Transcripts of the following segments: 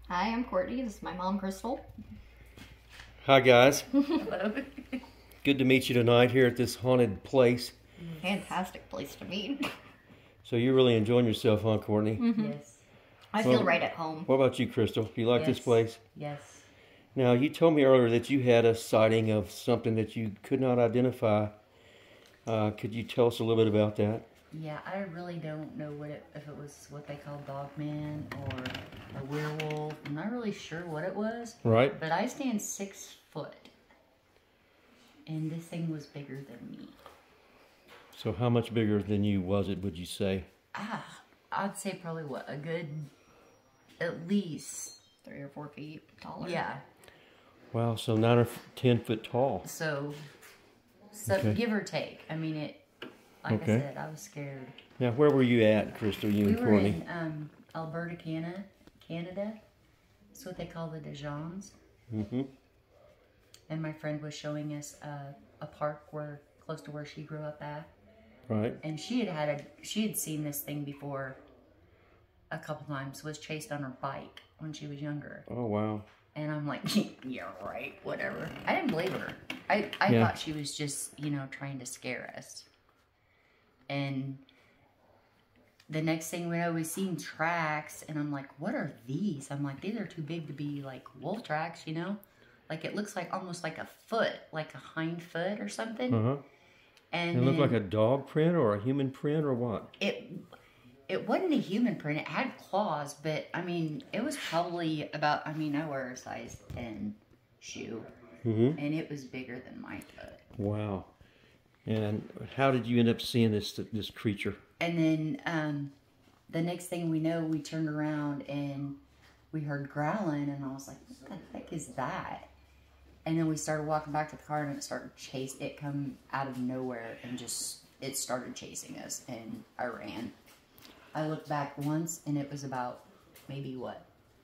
Hi, I'm Courtney. This is my mom, Crystal. Hi, guys. Hello. Good to meet you tonight here at this haunted place. Fantastic place to meet. So you're really enjoying yourself, huh, Courtney? Mm-hmm. Yes. I feel right at home. What about you, Crystal? You like this place? Yes. Now, you told me earlier that you had a sighting of something that you could not identify. Could you tell us a little bit about that? Yeah, I really don't know if it was what they call Dogman or a werewolf. I'm not really sure what it was. Right. But I stand 6 foot. And this thing was bigger than me. So how much bigger than you was it, would you say? I'd say probably a good, at least 3 or 4 feet taller. Yeah. Wow, so 9 or 10 foot tall. So Okay. give or take. I mean, like Okay. I said, I was scared. Now, where were you at, Crystal, you We and were Courtney? in Alberta, Canada. That's what they call the Dijons. Mm-hmm. And my friend was showing us a park close to where she grew up at. Right. And she had seen this thing before a couple times. Was chased on her bike when she was younger. Oh, wow. And I'm like, yeah, right, whatever. I didn't believe her. I Yeah. thought she was just, trying to scare us. And the next thing we know, we seen tracks, and I'm like, what are these? I'm like, these are too big to be like wolf tracks, Like it looks like almost like a foot, like a hind foot or something. Uh-huh. And It looked like a dog print or a human print or what? It wasn't a human print. It had claws, but I mean, it was probably about. I mean, I wear a size 10 shoe, Mm-hmm. and it was bigger than my foot. Wow. And how did you end up seeing this creature? And then the next thing we know, we turned around and we heard growling, and I was like, "What the heck is that?" And then we started walking back to the car, and it started chasing. It come out of nowhere and it started chasing us, and I ran. I looked back once, and it was about maybe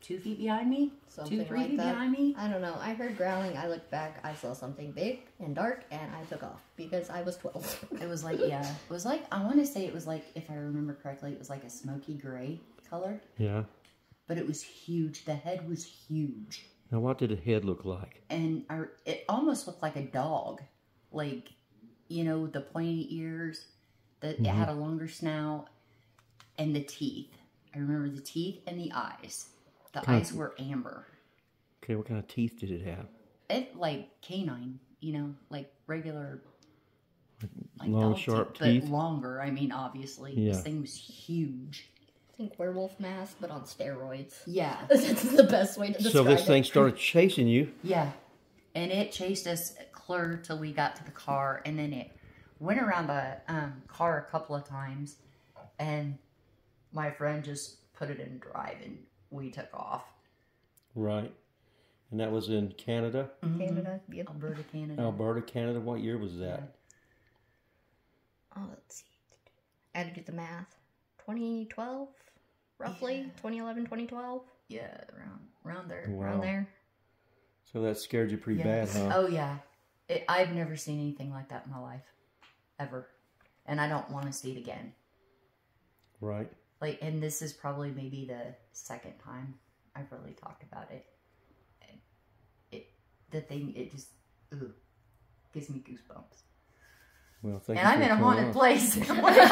2 feet behind me, Something 2, 3 like feet that. behind me. I don't know. I heard growling. I looked back. I saw something big and dark, and I took off because I was 12. It was like, yeah, it was like, I want to say it was like, if I remember correctly, it was like a smoky gray color. Yeah. But it was huge. The head was huge. Now, what did the head look like? And it almost looked like a dog. Like, with the pointy ears. It had a longer snout. And the teeth. I remember the teeth and the eyes. The eyes were amber. Okay, what kind of teeth did it have? It, like, canine. Like regular... Like long, dog sharp teeth. teeth? But longer, I mean, obviously. Yeah. This thing was huge. I think werewolf mask, but on steroids. Yeah. That's the best way to describe it. So this thing started chasing you. Yeah. And it chased us clear till we got to the car. And then it went around the car a couple of times. And my friend just put it in drive and we took off. Right. And that was in Canada? Canada. Yep. Alberta, Canada. Alberta, Canada. What year was that? Oh, let's see. I had to do the math. 2012, roughly. Yeah. 2011, 2012. Yeah, around there. Wow. Around there. So that scared you pretty bad, huh? Oh, yeah. I've never seen anything like that in my life. Ever. And I don't want to see it again. Right. Like, and this is probably maybe the second time I've really talked about it. It just, gives me goosebumps. Well, thank And you I'm for in a coming haunted on. place. You're in a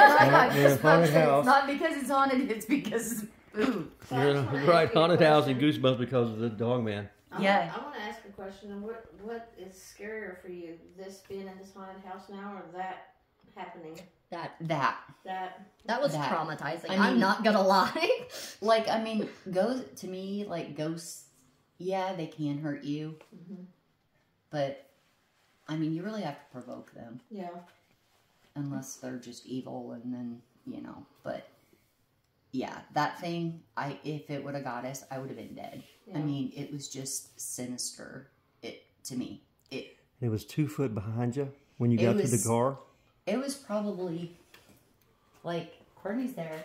haunted house. It's not because it's haunted, it's because, You're in a haunted house and goosebumps because of the dog man. Yeah. I want to ask a question. What is scarier for you? This being in this haunted house now, or that happening? That. That was That. traumatizing. I mean- I'm not gonna lie. Like, I mean, to me, like, ghosts, yeah, they can hurt you. Mm-hmm. But, I mean, you really have to provoke them. Yeah. Unless they're just evil and then, but yeah, that thing, if it would have got us, I would have been dead. Yeah. I mean, it was just sinister, to me. It was 2 foot behind you when you got to the car? It was probably, like, Courtney's there.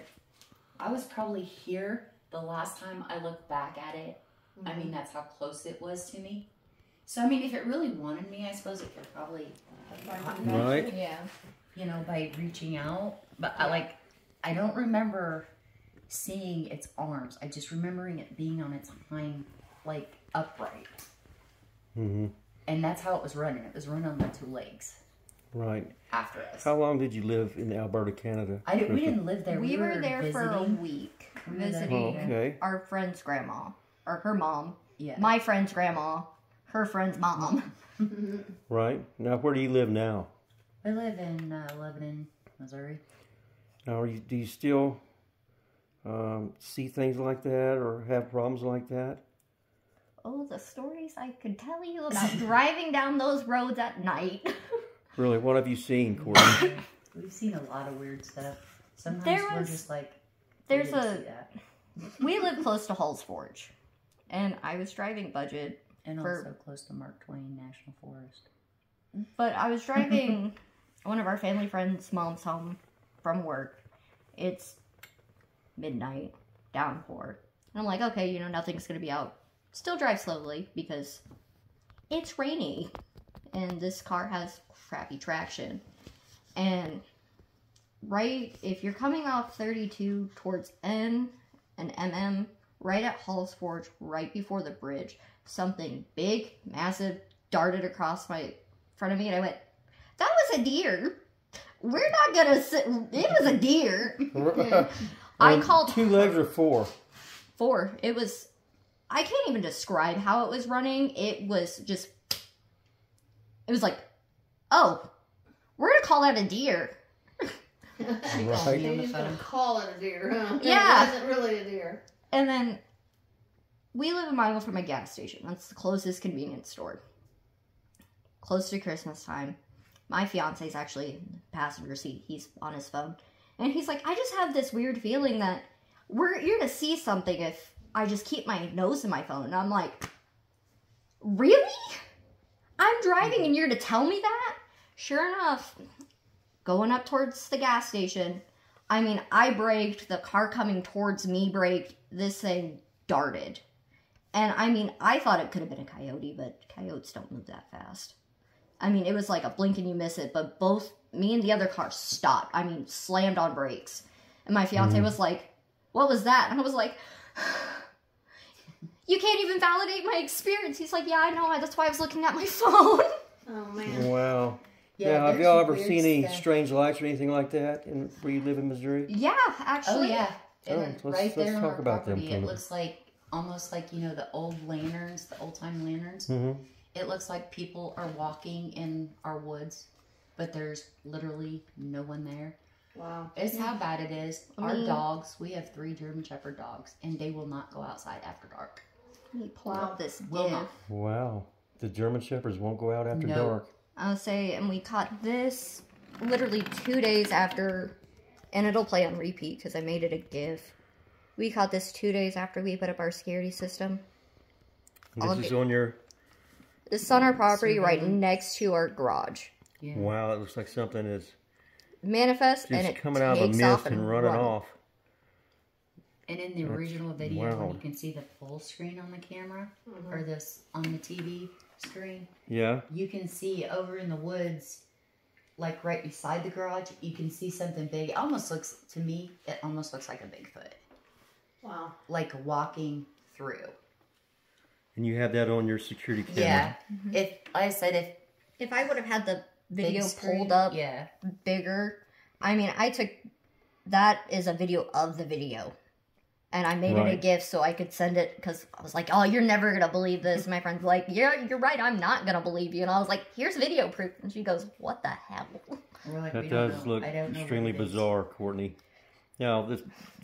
I was probably here the last time I looked back at it. I mean, that's how close it was to me. So, I mean, if it really wanted me, I suppose it could probably, Right. Yeah. by reaching out. But I don't remember seeing its arms. I just remembering it being on its hind, like, upright. Mm-hmm. And that's how it was running. It was running on the 2 legs. Right. After us. How long did you live in Alberta, Canada? We didn't live there. We were there visiting. for a week, visiting Okay. our friend's grandma, or her mom. Yeah. My friend's grandma, her friend's mom. Right. Now, where do you live now? I live in Lebanon, Missouri. Now, do you still see things like that or have problems like that? Oh, the stories I could tell you about driving down those roads at night. Really, what have you seen, Courtney? We've seen a lot of weird stuff. Sometimes we're just like, There's we didn't see that. we live close to Hall's Forge, and I was driving budget, And also close to Mark Twain National Forest. but I was driving one of our family friends' mom's home from work. It's midnight, downpour. And I'm like, okay, you know, nothing's going to be out. Still drive slowly because it's rainy and this car has crappy traction. And right, if you're coming off 32 towards N and MM, right at Hall's Forge, right before the bridge, something big, massive, darted across my front of me, and I went, that was a deer. We're not gonna sit. It was a deer. I called 2 legs or 4? 4. It was, I can't even describe how it was running. It was like, oh, we're gonna call that a deer. Right. You're just gonna call it a deer, huh? Yeah. It wasn't really a deer. And then we live a mile from a gas station. That's the closest convenience store. Close to Christmas time. My fiance's actually in the passenger seat. He's on his phone. And he's like, I just have this weird feeling that you're gonna see something if I just keep my nose in my phone. And I'm like, really? I'm driving and you're to tell me that? Sure enough, going up towards the gas station, I mean, I braked, the car coming towards me braked, this thing darted. And I mean, I thought it could have been a coyote, but coyotes don't move that fast. I mean, it was like a blink and you miss it, but both me and the other car stopped. I mean, slammed on brakes. And my fiance was like, what was that? And I was like, you can't even validate my experience. He's like, yeah, I know. That's why I was looking at my phone. Oh, man. Wow. Yeah, Now, have there's y'all some ever weird seen any stuff. strange lights or anything like that where you live in Missouri? Yeah, Oh, actually. yeah. And let's right there on talk our about them property, for a it minute. looks like, almost like, you know, the old lanterns, the old-time lanterns. Mm-hmm. It looks like people are walking in our woods, but there's literally no one there. Wow. It's how bad it is. I Our mean- dogs, we have 3 German Shepherd dogs, and they will not go outside after dark. Let me pull up this Will GIF. not. Wow. The German Shepherds won't go out after No. dark. I'll say, and we caught this literally 2 days after, and it'll play on repeat because I made it a GIF. We caught this 2 days after we put up our security system. This is on your... This is on our property right next to our garage. Yeah. Wow, it looks like something is Manifest, and just it coming out of a takes off mist and running run. off. And in the original video, when wild. you can see the full screen on the camera, or this on the TV screen, Yeah? you can see over in the woods, like right beside the garage, you can see something big. It almost looks, to me, it almost looks like a Bigfoot. Wow. Like walking through. And you have that on your security camera. Yeah. If, like I said, If I would have had the video big screen, pulled up yeah. bigger, I mean, I took, that is a video of the video. And I made it a Right. GIF so I could send it, because I was like, oh, you're never going to believe this. And my friend's like, yeah, you're right, I'm not going to believe you. And I was like, here's video proof. And she goes, what the hell? We're like, That we don't does know. look I don't know extremely what it is. bizarre, Courtney. Now,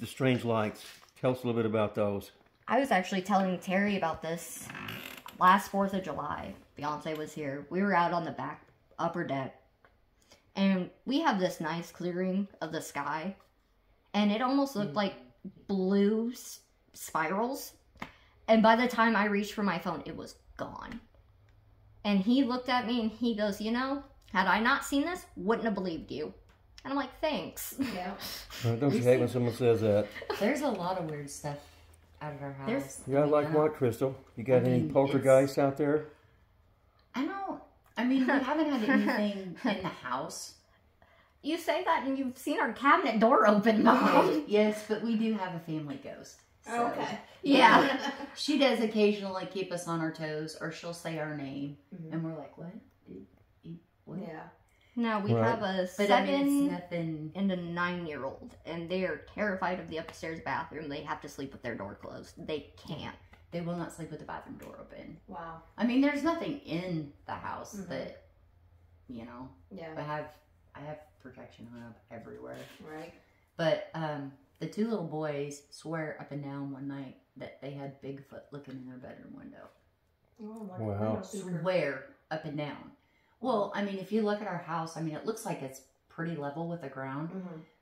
the strange lights. Tell us a little bit about those. I was actually telling Terry about this last 4th of July. Beyonce was here. We were out on the back upper deck. And we have this nice clearing of the sky. And it almost looked like blue spirals. And by the time I reached for my phone, it was gone. And he looked at me and he goes, you know, had I not seen this, wouldn't have believed you. And I'm like, thanks. Yeah. Don't you hate when someone says that? There's a lot of weird stuff out of our house. There's- You got like what, Crystal? You got any mean, poltergeists out there? I mean, we haven't had anything in the house. You say that and you've seen our cabinet door open, Mom. Yes, but we do have a family ghost. So. Okay. Yeah. She does occasionally keep us on our toes, or she'll say our name, and we're like, "What? What?" Yeah. No, we Right. have a But 7 I mean, it's nothing. and a 9-year-old, and they are terrified of the upstairs bathroom. They have to sleep with their door closed. They can't. They will not sleep with the bathroom door open. Wow. I mean, there's nothing in the house that, you know. Yeah. I have protection hung up everywhere. Right. But the two little boys swear up and down one night that they had Bigfoot looking in their bedroom window. Oh, like Wow. a window seeker. Swear up and down. Well, I mean, if you look at our house, I mean, it looks like it's pretty level with the ground,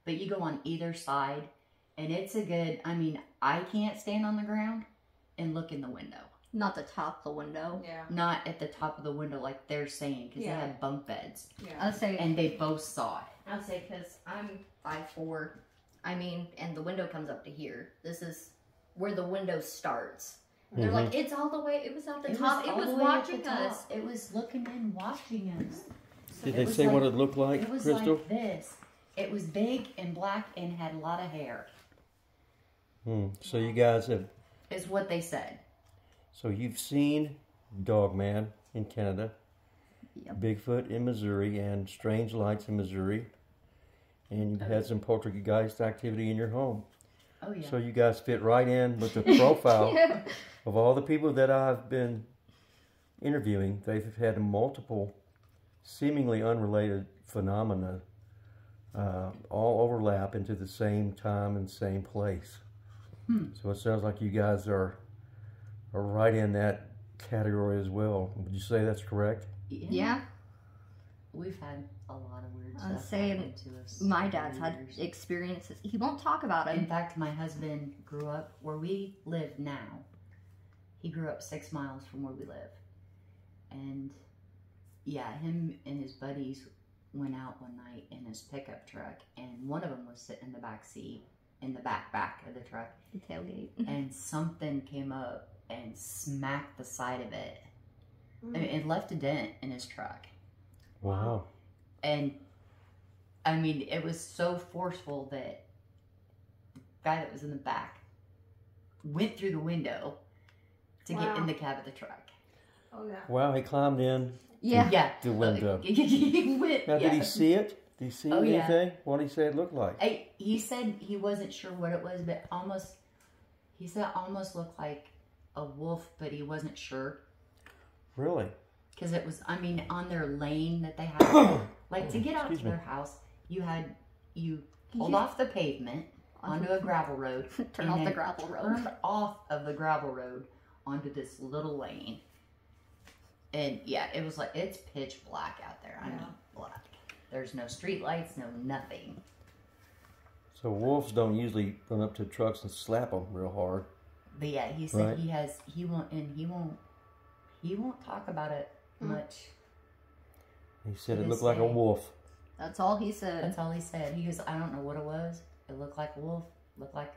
but you go on either side, and it's a good, I mean, I can't stand on the ground and look in the window. Not the top of the window. Yeah. Not at the top of the window like they're saying, because Yeah. they had bunk beds, Yeah. I'll say, and they both saw it. I'll say, because I'm 5'4". I mean, and the window comes up to here. This is where the window starts. They're like, it's all the way. It was at the top. It all was the way at the watching top. us. It was looking in, watching us. Did It they was say like- what it looked like, It was Crystal? like this. It was big and black and had a lot of hair, So you guys have, is what they said. so you've seen Dogman in Canada, Yep. Bigfoot in Missouri, and Strange Lights in Missouri, and you've had some poltergeist activity in your home. Oh, yeah. So you guys fit right in with the profile of all the people that I've been interviewing. They've had multiple seemingly unrelated phenomena all overlap into the same time and same place. So it sounds like you guys are right in that category as well. Would you say that's correct? Yeah. We've had a lot of weird I'm stuff saying happen to us. My over dad's the had years. experiences. He won't talk about In them. fact, my husband grew up where we live now. He grew up 6 miles from where we live. And yeah, him and his buddies went out one night in his pickup truck, and one of them was sitting in the back seat, in the back of the truck, The tailgate. and something came up and smacked the side of it. I mean, it left a dent in his truck. Wow. And I mean, it was so forceful that the guy that was in the back went through the window to get in the cab of the truck. Oh yeah. Wow, he climbed in Yeah. Yeah. the window. He went, Now, yeah. did he see it? Did he see Oh, yeah. anything? What did he say it looked like? He said he wasn't sure what it was, but he said it almost looked like a wolf, but he wasn't sure. Really? Because it was, I mean, on their lane that they had, like to get out to Excuse me. their house, you pulled off the pavement onto a gravel road, Turn and off the then gravel road. turned off of the gravel road onto this little lane. And yeah, it was like, it's pitch black out there. I mean, black. There's no street lights, no nothing. So wolves don't usually run up to trucks and slap them real hard. But yeah, he said Right. he won't talk about it much. He said To it this looked like a day. wolf. That's all he said. That's all he said. He goes, I don't know what it was. It looked like a wolf. Looked like,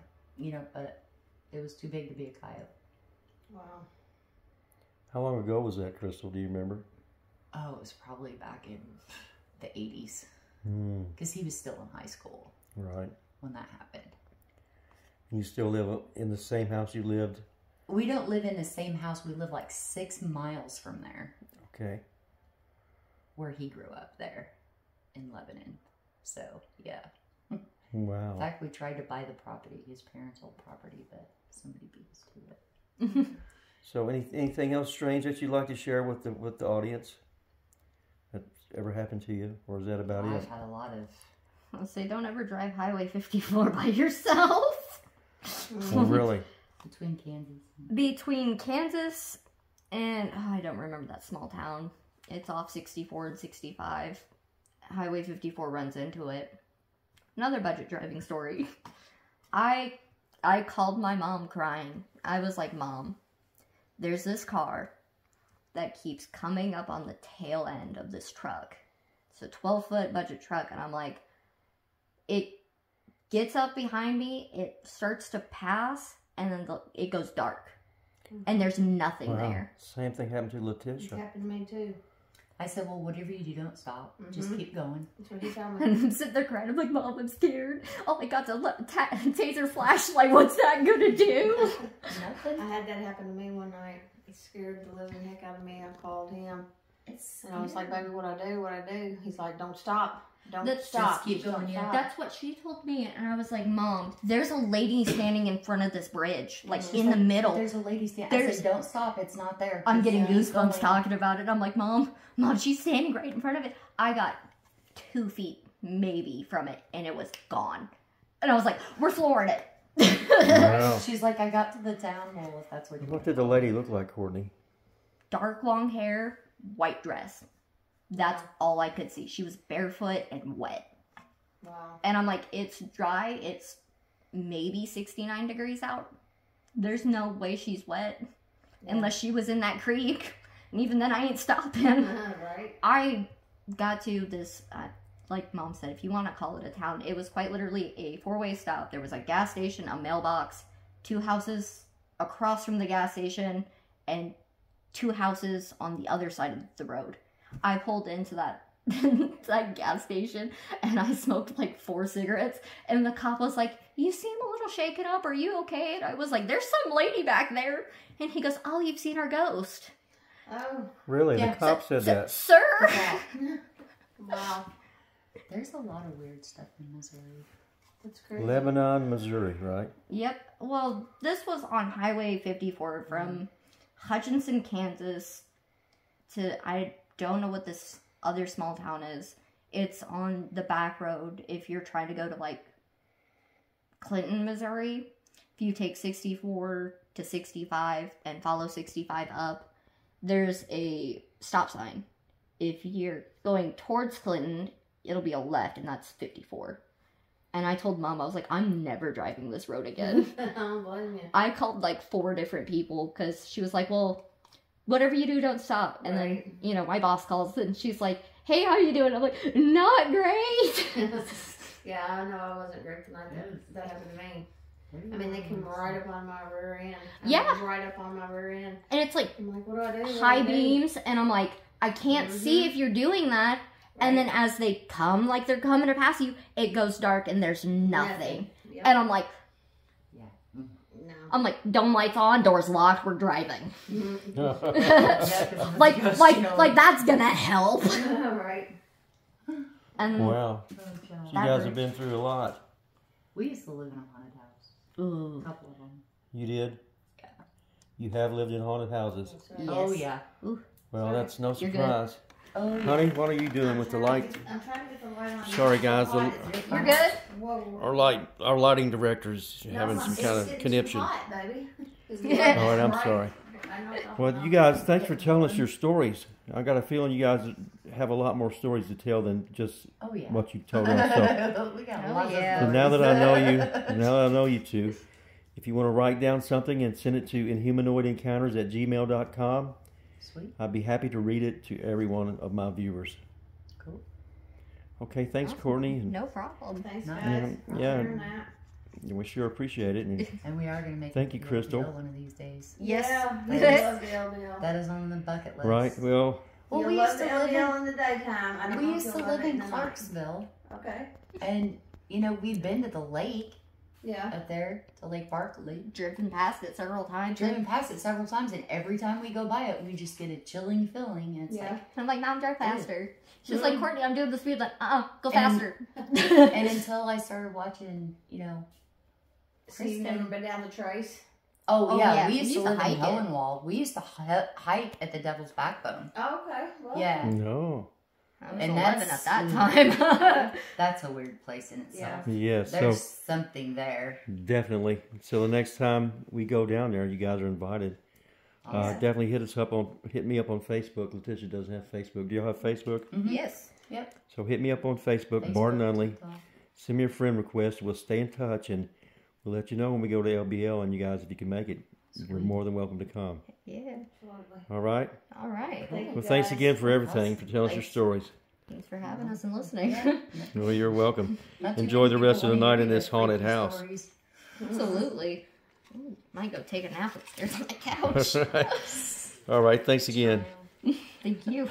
but it was too big to be a coyote. Wow. How long ago was that, Crystal? Do you remember? Oh, it was probably back in the 80s. Hmm. Because he was still in high school Right. when that happened. You still live in the same house you lived? We don't live in the same house. We live like 6 miles from there, Okay. where he grew up there in Lebanon. So, yeah. In Wow. fact, we tried to buy the property, his parents' old property, but somebody beat us to it. So anything else strange that you'd like to share with the audience that's ever happened to you? Or is that about it? I've had a lot of... I'll say, don't ever drive Highway 54 by yourself. Oh, really? Between Kansas and... Between Kansas and, I don't remember that small town. It's off 64 and 65. Highway 54 runs into it. Another budget driving story. I called my mom crying. I was like, Mom, there's this car that keeps coming up on the tail end of this truck. It's a 12-foot budget truck, and I'm like, it gets up behind me, it starts to pass, and then it goes dark. And there's nothing Wow. there. Same thing happened to It Letitia. happened to me too. I said, well, whatever you do, don't stop. Just keep going. That's what he told me. And I'm sitting there crying. I'm like, Mom, I'm scared. Oh my God, the taser flashlight. What's that gonna do? Nothing. I had that happen to me one night. It scared the living heck out of me. I called him. And I was like, baby, what I do? He's like, don't stop. Don't stop. Just keep going, yeah. That's what she told me. And I was like, Mom, there's a lady standing in front of this bridge. Like, in the middle. There's a lady standing. I said, don't stop. It's not there. I'm getting Keep goosebumps going. talking about it. I'm like, Mom, she's standing right in front of it. I got 2 feet, maybe, from it. And it was gone. And I was like, we're flooring it. Wow. She's like, I got to the town hall, if that's what you What want. did the lady look like, Courtney? Dark long hair, white dress. That's all I could see. She was barefoot and wet. Wow. And I'm like, it's dry. It's maybe 69 degrees out. There's no way she's wet. Unless she was in that creek. And even then, I ain't stopping. Right. I got to this, like Mom said, if you want to call it a town, it was quite literally a 4-way stop. There was a gas station, a mailbox, 2 houses across from the gas station, and 2 houses on the other side of the road. I pulled into that that gas station and I smoked like 4 cigarettes, and the cop was like, you seem a little shaken up, are you okay? And I was like, there's some lady back there. And he goes, oh, you've seen our ghost. Oh. Really? Yeah. The cop said that. Sir. Wow. There's a lot of weird stuff in Missouri. That's crazy. Lebanon, Missouri, right? Yep. Well, this was on Highway 54 from Hutchinson, Kansas to, I don't know what this other small town is. It's on the back road if you're trying to go to like Clinton, Missouri. If you take 64 to 65 and follow 65 up, there's a stop sign. If you're going towards Clinton, it'll be a left, and that's 54. And I told Mom, I was like, I'm never driving this road again. I don't blame you. I called like 4 different people because she was like, well, whatever you do, don't stop. And Right. then, you know, my boss calls and she's like, hey, how you doing? I'm like, not great. Yeah, I know I wasn't great tonight. That happened to me. I mean, they came right up on my rear end. Yeah. Right up on my rear end. And it's like I'm like, what do I do? What do high I do? beams. And I'm like, I can't see if you're doing that. And then as they come, like they're coming to pass you, it goes dark and there's nothing. Yep. And I'm like, No. I'm like, dome lights on, doors locked, we're driving. Yeah, Like that's gonna help. Right. And Wow. You guys have been through a lot. We used to live in a haunted house. ooh, A couple of them. You did? Yeah. You have lived in haunted houses. yes. Oh, yeah. Well, that's no You're good. surprise. Oh, Honey, what are you doing with the light? I'm trying to get the light on. Sorry, guys. You're good? Whoa. Our lighting director's having some kind of conniption. It's hot, baby. All right, I'm sorry. Well, you guys, thanks for telling us your stories. I got a feeling you guys have a lot more stories to tell than just oh yeah. what you told us. So, We got Oh, lots yeah. so of now that I stories. know you two, if you want to write down something and send it to inhumanoidencounters@gmail.com, Sweet. I'd be happy to read it to every one of my viewers. Cool. Okay, thanks, Courtney. And No problem. Thanks, Nice. guys. Yeah. Hearing that. we sure appreciate it. And And we are going to make Thank it you, to Crystal. LBL one of these days. Yes. Yeah, we Yes. love the LBL. That is on the bucket list. right, well, Well, You'll we love used the to live LBL in, in the daytime. I don't we know if used you'll to love live it in the night. Clarksville, Okay. and you know we've been to the lake Yeah. up there, to Lake Barkley. Driven past it several times. Driven past it several times, and every time we go by it, we just get a chilling feeling. And it's Yeah. I'm like, Mom, drive faster. She's Mhm. like, Courtney, I'm doing the speed. Like, go And- faster. like, and until I started watching, you know, So you've never been down the Trace? oh, yeah, we used to live in hike it. Hohenwald. We used to hike at the Devil's Backbone. Oh, okay. Well, Yeah, no. I was And 11 at that's- that time. that's a weird place in itself. Yeah, There's so something there. definitely. So the next time we go down there, you guys are invited. Awesome. Definitely hit me up on Facebook. Letitia doesn't have Facebook. Do y'all have Facebook? Mhm. Yes. Yep. So hit me up on Facebook, Barton Nunley. Send me a friend request. We'll stay in touch, and we'll let you know when we go to LBL. And you guys, if you can make it, you're more than welcome to come. Yeah. Absolutely. All right. All right. Thank you, Well, thanks guys. again for everything, for telling us your Thanks. stories. Thanks for having us and listening. Well, you're welcome. Not too Enjoy many the rest people of the want night to in hear this their haunted freaky house. stories. Absolutely. Ooh, might go take a nap upstairs on the couch. All right. Thanks again. Thank you.